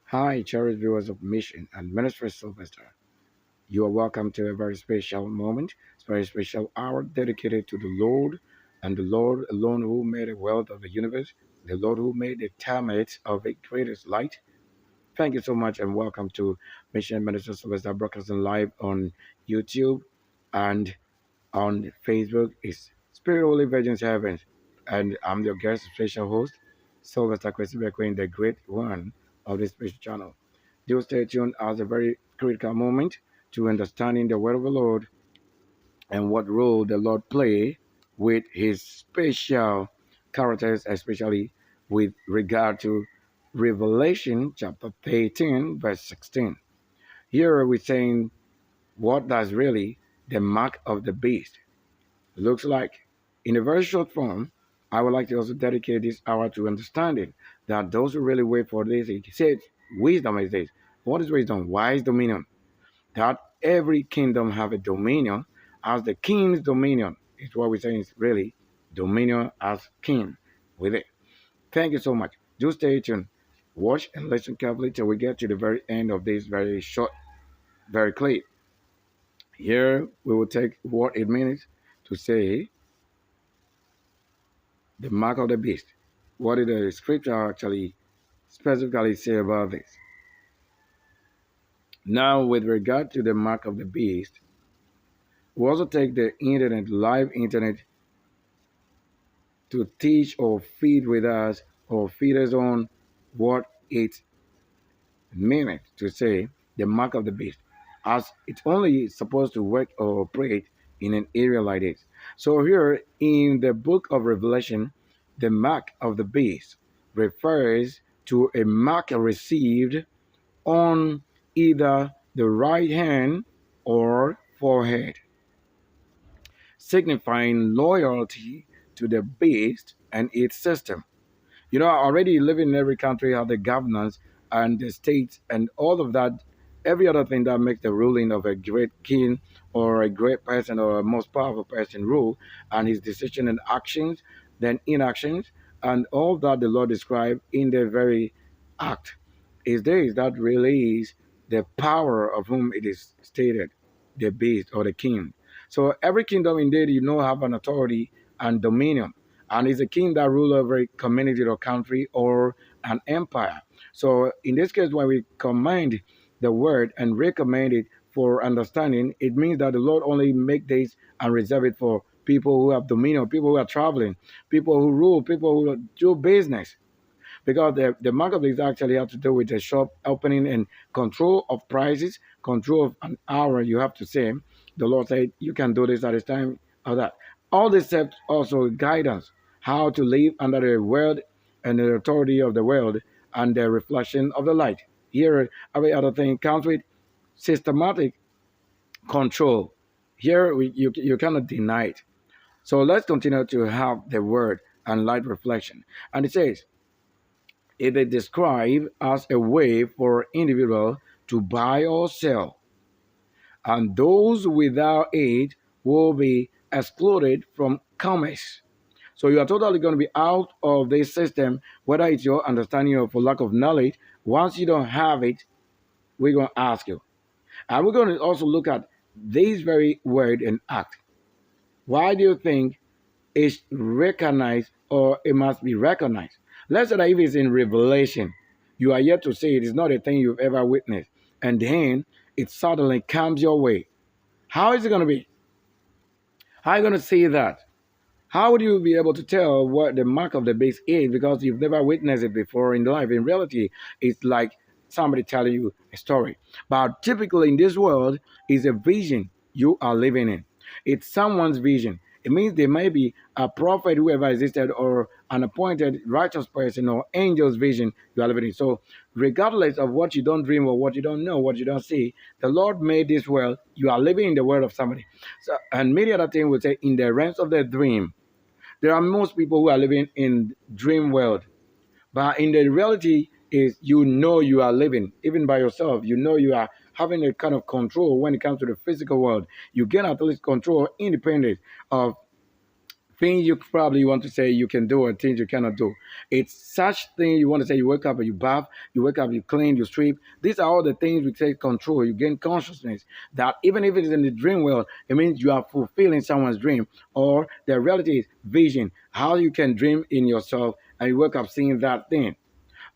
Hi, cherished viewers of Mission and Ministry Sylvester. You are welcome to a very special moment, very special hour dedicated to the Lord and the Lord alone who made the world of the universe, the Lord who made the termites of its greatest light. Thank you so much and welcome to Mission and Ministry Sylvester broadcasting live on YouTube and on Facebook. It's Spirit Holy Virgin's Heavens, and I'm your guest special host, Sylvester Christopher Queen, the great one of this special channel. Do stay tuned as a very critical moment to understanding the word of the Lord and what role the Lord play with his special characters, especially with regard to Revelation chapter 13, verse 16. Here we're saying what does really the mark of the beast looks like. In a very short form, I would like to also dedicate this hour to understanding that those who really wait for this, it says wisdom is this. What is wisdom? Wise dominion. That every kingdom have a dominion as the king's dominion is what we're saying is really dominion as king with it. Thank you so much. Do stay tuned. Watch and listen carefully till we get to the very end of this very short, very clip. Here we will take what it means to say the mark of the beast. What did the scripture actually specifically say about this? Now, with regard to the mark of the beast, we also take the internet, live internet, to teach or feed with us or feed us on what it meant to say the mark of the beast, as it's only supposed to work or operate in an area like this. So here in the book of Revelation, the mark of the beast refers to a mark received on either the right hand or forehead, signifying loyalty to the beast and its system. You know, already living in every country have the governance and the states and all of that, every other thing that makes the ruling of a great king or a great person or a most powerful person rule, and his decision and actions, then inactions, and all that the Lord described in the very act is this that release the power of whom it is stated, the beast or the king. So every kingdom indeed, you know, have an authority and dominion, and is a king that rule over a community or country or an empire. So in this case, when we command the word and recommend it for understanding, it means that the Lord only make this and reserve it for people who have dominion, people who are traveling, people who rule, people who do business. Because the mark of this actually have to do with the shop opening and control of prices, control of an hour. You have to say, the Lord said, you can do this at this time or that. All this steps also guidance how to live under the world and the authority of the world and the reflection of the light. Here, every other thing comes with systematic control. Here, you cannot deny it. So let's continue to have the word and light reflection. And it says, it is described as a way for individual to buy or sell, and those without it will be excluded from commerce. So you are totally going to be out of this system, whether it's your understanding or for lack of knowledge. Once you don't have it, we're going to ask you. And we're going to also look at this very word and act. Why do you think it's recognized or it must be recognized? Let's say that if it's in Revelation, you are yet to say it is not a thing you've ever witnessed, and then it suddenly comes your way. How is it going to be? How are you going to see that? How would you be able to tell what the mark of the beast is because you've never witnessed it before in life? In reality, it's like somebody telling you a story. But typically in this world, is a vision you are living in. It's someone's vision. It means there may be a prophet who ever existed or an appointed righteous person or angel's vision you are living in. So regardless of what you don't dream or what you don't know, what you don't see, the Lord made this world. You are living in the world of somebody. So, and many other things will say in the realms of the dream. There are most people who are living in dream world, but in the reality is you know you are living even by yourself. You know you are having a kind of control when it comes to the physical world. You gain at least control independent of things you probably want to say you can do or things you cannot do. It's such thing you want to say you wake up and you bath, you wake up, you clean, you sweep. These are all the things we take control. You gain consciousness that even if it is in the dream world, it means you are fulfilling someone's dream. Or the reality is vision, how you can dream in yourself and you wake up seeing that thing.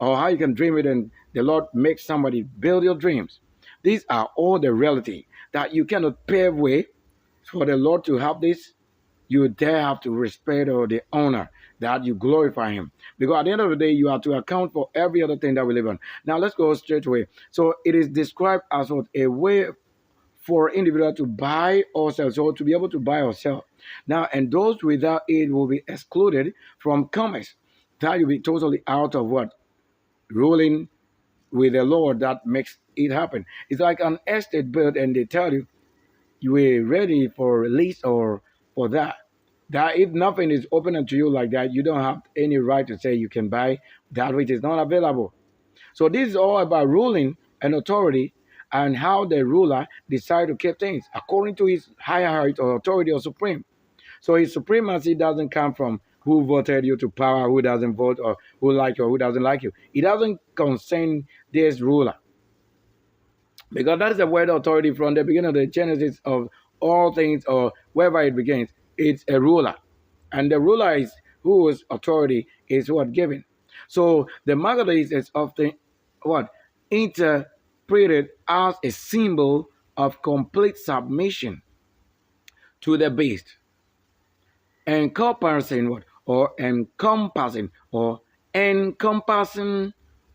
Or how you can dream it and the Lord makes somebody build your dreams. These are all the reality that you cannot pave way for the Lord to have this. You dare have to respect or the honor that you glorify him. Because at the end of the day, you have to account for every other thing that we live on. Now let's go straight away. So it is described as what a way for individual to buy or sell, so to be able to buy or sell. Now, and those without it will be excluded from commerce. That will be totally out of what? Ruling with the Lord that makes it happen. It's like an estate built and they tell you you are ready for release or for that. That if nothing is open unto you like that, you don't have any right to say you can buy that which is not available. So this is all about ruling and authority and how the ruler decides to keep things according to his higher height or authority or supreme. So his supremacy doesn't come from who voted you to power, who doesn't vote, or who like you or who doesn't like you. It doesn't concern this ruler. Because that is the word authority from the beginning of the genesis of all things or wherever it begins. It's a ruler. And the ruler is whose authority is what given. So the mark of the beast is often what? Interpreted as a symbol of complete submission to the beast. Encompassing what? Or encompassing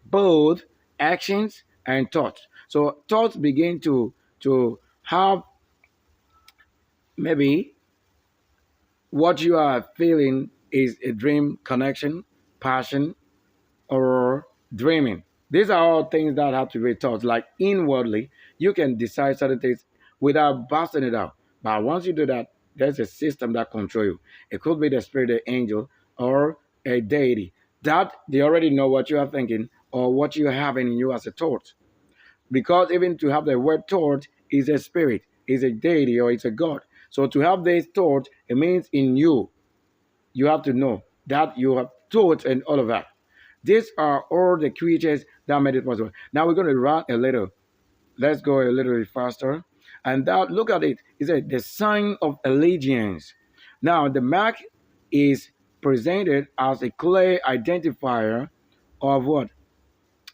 both actions and thoughts. So thoughts begin to have maybe what you are feeling is a dream connection, passion, or dreaming. These are all things that have to be taught. Like inwardly, you can decide certain things without busting it out. But once you do that, there's a system that controls you. It could be the spirit, the angel, or a deity. That they already know what you are thinking or what you are having in you as a thought. Because even to have the word thought is a spirit, is a deity, or it's a God. So to have this thought, it means in you, you have to know that you have thoughts and all of that. These are all the creatures that made it possible. Now we're going to run a little. Let's go a little bit faster. And that, look at it. It's the sign of allegiance. Now the mark is presented as a clear identifier of what?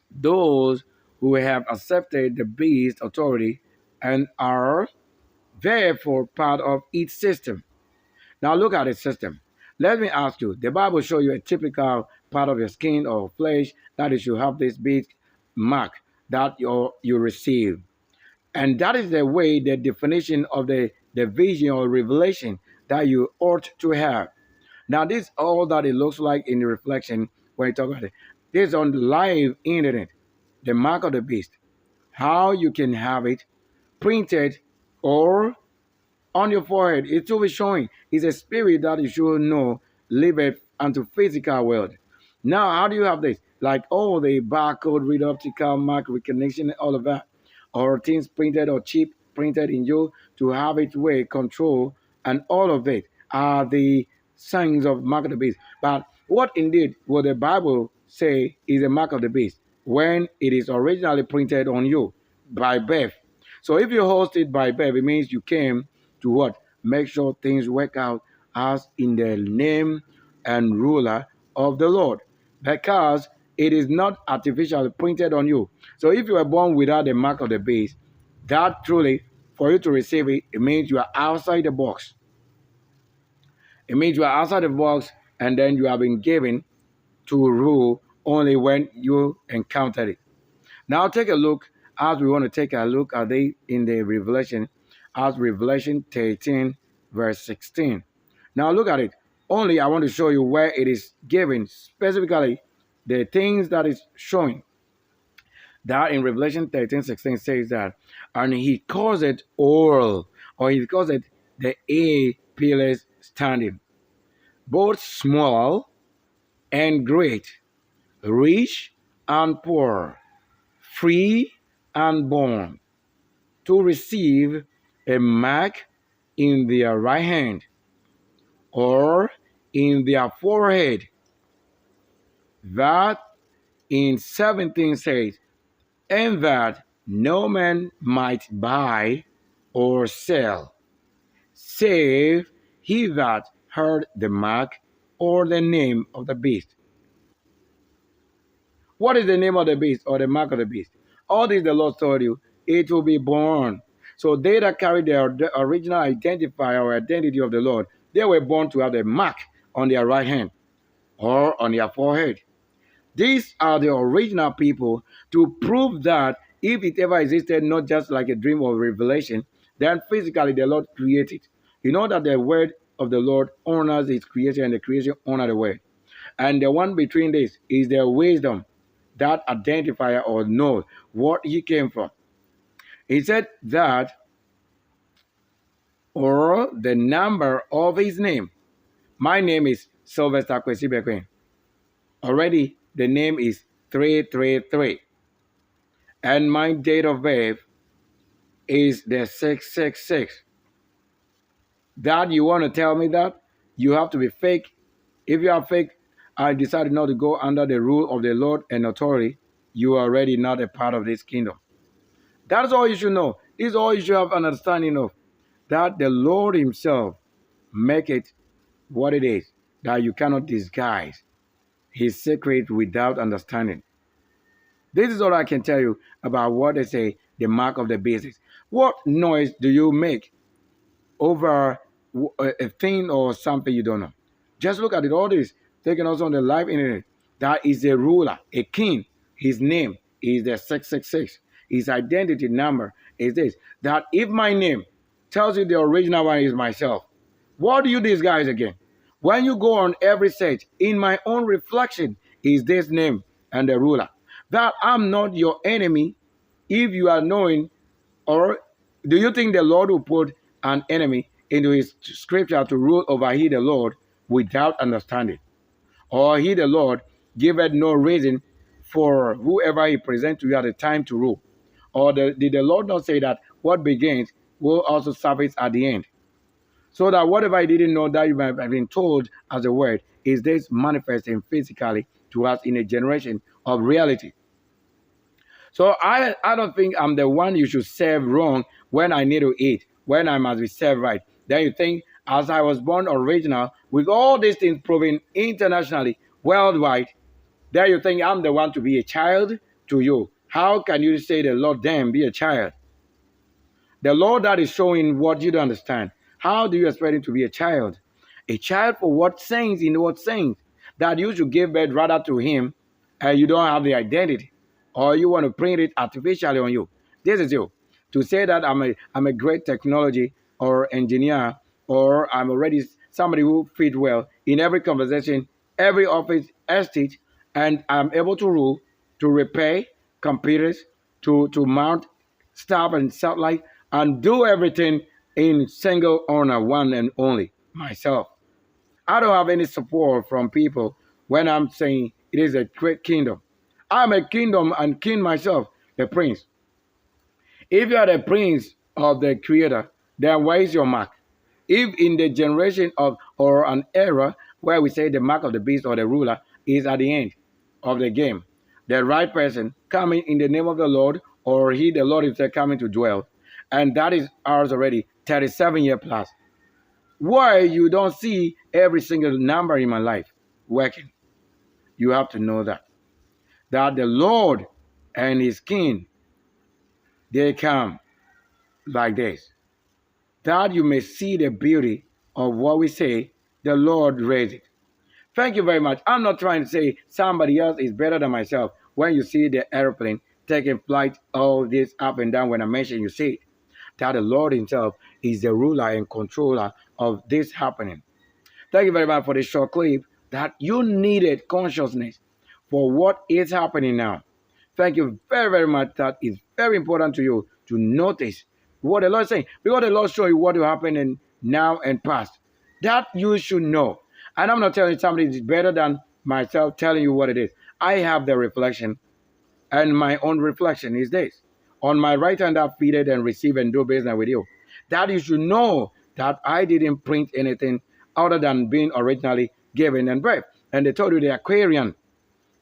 Those who have accepted the beast authority and are therefore part of its system. Now look at the system. Let me ask you, the Bible shows you a typical part of your skin or flesh that you should have this big mark that you receive. And that is the way, the definition of the vision or revelation that you ought to have. Now this is all that it looks like in the reflection when you talk about it. This is on the live internet, the mark of the beast. How you can have it printed or on your forehead. It will be showing. It's a spirit that you should know liveth unto physical world. Now, how do you have this? Like all the barcode, read optical mark recognition, all of that, or things printed or chip printed in you to have it way control, and all of it are the signs of mark of the beast. But what indeed will the Bible say is a mark of the beast when it is originally printed on you by birth? So if you host it by birth, it means you came to what? Make sure things work out as in the name and ruler of the Lord, because it is not artificially printed on you. So if you are born without the mark of the beast, that truly, for you to receive it, it means you are outside the box. It means you are outside the box, and then you have been given to rule only when you encounter it. Now take a look, as we want to take a look at it in the Revelation, as Revelation 13 verse 16. Now look at it. Only I want to show you where it is given, specifically the things that is showing. That in Revelation 13:16 says that, and he calls it oral, or he calls it the A pillars standing, both small and great, rich and poor, free and bond, to receive a mark in their right hand or in their forehead. That in 17 says, and that no man might buy or sell, save he that heard the mark or the name of the beast. What is the name of the beast or the mark of the beast? All this the Lord told you, it will be born. So they that carry the original identifier or identity of the Lord, they were born to have the mark on their right hand or on their forehead. These are the original people to prove that if it ever existed, not just like a dream or revelation, then physically the Lord created. You know that the word of the Lord honors its creation and the creation honors the word. And the one between this is the wisdom that identifier or knows what he came from. He said that, or the number of his name. My name is Sylvester Kwesi. Already the name is 333. And my date of birth is the 666. That you want to tell me that? You have to be fake. If you are fake, I decided not to go under the rule of the Lord and authority. You are already not a part of this kingdom. That's all you should know. This is all you should have an understanding of. That the Lord himself make it what it is. That you cannot disguise his secret without understanding. This is all I can tell you about what they say, the mark of the beast is. What noise do you make over a thing or something you don't know? Just look at it. All this taken also on the live internet. That is a ruler, a king. His name is the 666. His identity number is this. That if my name tells you the original one is myself, what do you disguise again? When you go on every search, in my own reflection is this name and the ruler. That I'm not your enemy if you are knowing, or do you think the Lord will put an enemy into his scripture to rule over he the Lord without understanding? Or he the Lord giveth no reason for whoever he presents to you at the time to rule? Or did the Lord not say that what begins will also surface at the end? So that whatever you didn't know that you might have been told as a word is this manifesting physically to us in a generation of reality. So I don't think I'm the one you should serve wrong when I need to eat, when I must be served right. Then you think, as I was born original, with all these things proven internationally, worldwide, then you think I'm the one to be a child to you. How can you say the Lord then be a child? The Lord that is showing what you don't understand. How do you expect him to be a child? A child for what saints in what saints? That you should give birth rather to him and you don't have the identity. Or you want to print it artificially on you. This is you. To say that I'm a great technology or engineer, or I'm already somebody who fit well in every conversation, every office, estate, and I'm able to rule, to repair computers, to mount stuff and satellite, and do everything in single owner, one and only, myself. I don't have any support from people when I'm saying it is a great kingdom. I'm a kingdom and king myself, the prince. If you are the prince of the creator, then where is your mark? If in the generation of or an era where we say the mark of the beast or the ruler is at the end of the game, the right person coming in the name of the Lord, or he, the Lord himself, coming to dwell, and that is ours already, 37 year plus. Why you don't see every single number in my life working? You have to know that the Lord and his king, they come like this, that you may see the beauty of what we say the Lord raised it. Thank you very much. I'm not trying to say somebody else is better than myself. When you see the airplane taking flight, all this up and down, when I mention, you see it, that the Lord himself is the ruler and controller of this happening. Thank you very much for this short clip that you needed consciousness for what is happening now. Thank you very, very much. That is very important to you to notice what the Lord is saying. Because the Lord show you what will happen in now and past. That you should know. And I'm not telling you somebody is better than myself telling you what it is. I have the reflection, and my own reflection is this. On my right hand, I've feeded and received and do business with you. That you should know that I didn't print anything other than being originally giving and birth. And they told you the Aquarian.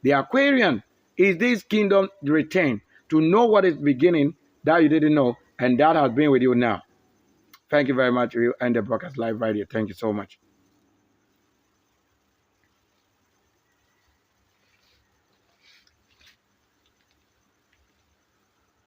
The Aquarian is this kingdom retained to know what is beginning that you didn't know, and that has been with you now. Thank you very much. We end the broadcast live right here. Thank you so much.